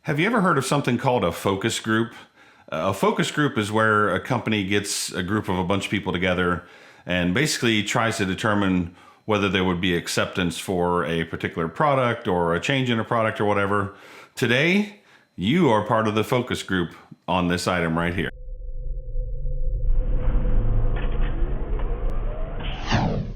Have you ever heard of something called a focus group? A focus group is where a company gets a group of a bunch of people together and basically tries to determine whether there would be acceptance for a particular product or a change in a product or whatever. Today, you are part of the focus group on this item right here.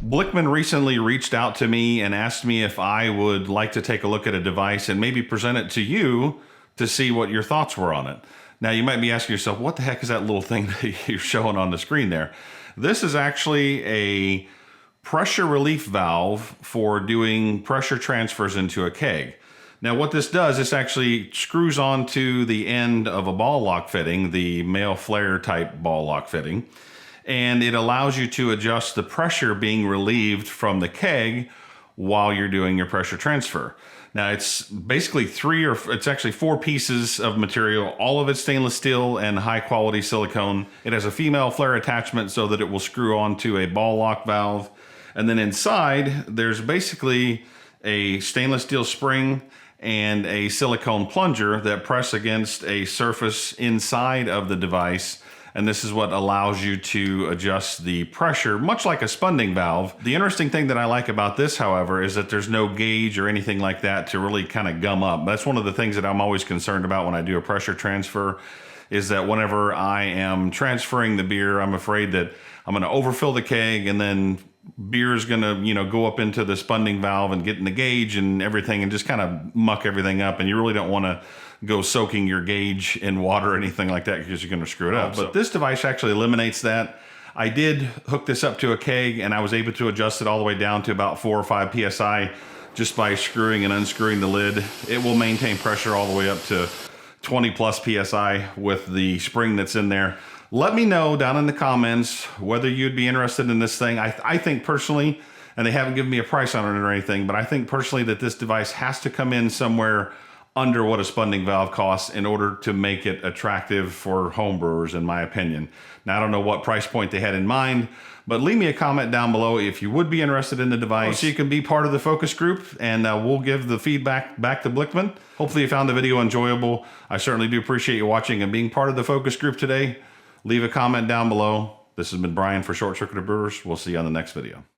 Blichmann recently reached out to me and asked me if I would like to take a look at a device and maybe present it to you to see what your thoughts were on it. Now you might be asking yourself, what the heck is that little thing that you're showing on the screen there? This is actually a pressure relief valve for doing pressure transfers into a keg. Now what this does, this actually screws onto the end of a ball lock fitting, the male flare type ball lock fitting, and it allows you to adjust the pressure being relieved from the keg while you're doing your pressure transfer. Now it's basically it's actually four pieces of material, all of it stainless steel and high quality silicone. It has a female flare attachment so that it will screw onto a ball lock valve. And then inside, there's basically a stainless steel spring and a silicone plunger that press against a surface inside of the device. And this is what allows you to adjust the pressure, much like a spunding valve. The interesting thing that I like about this, however, is that there's no gauge or anything like that to really kind of gum up. That's one of the things that I'm always concerned about when I do a pressure transfer, is that whenever I am transferring the beer, I'm afraid that I'm going to overfill the keg and then beer is going to, go up into the spunding valve and get in the gauge and everything and just kind of muck everything up. And you really don't want to go soaking your gauge in water or anything like that because you're going to screw it up. But this device actually eliminates that. I did hook this up to a keg and I was able to adjust it all the way down to about 4 or 5 PSI just by screwing and unscrewing the lid. It will maintain pressure all the way up to 20 plus PSI with the spring that's in there. Let me know down in the comments whether you'd be interested in this thing. I think personally, and they haven't given me a price on it or anything, but I think personally that this device has to come in somewhere under what a spunding valve costs in order to make it attractive for home brewers, in my opinion. Now, I don't know what price point they had in mind, but leave me a comment down below if you would be interested in the device so you can be part of the focus group, and we'll give the feedback back to Blichmann. Hopefully you found the video enjoyable. I certainly do appreciate you watching and being part of the focus group today. Leave a comment down below. This has been Brian for Short Circuited Brewers. We'll see you on the next video.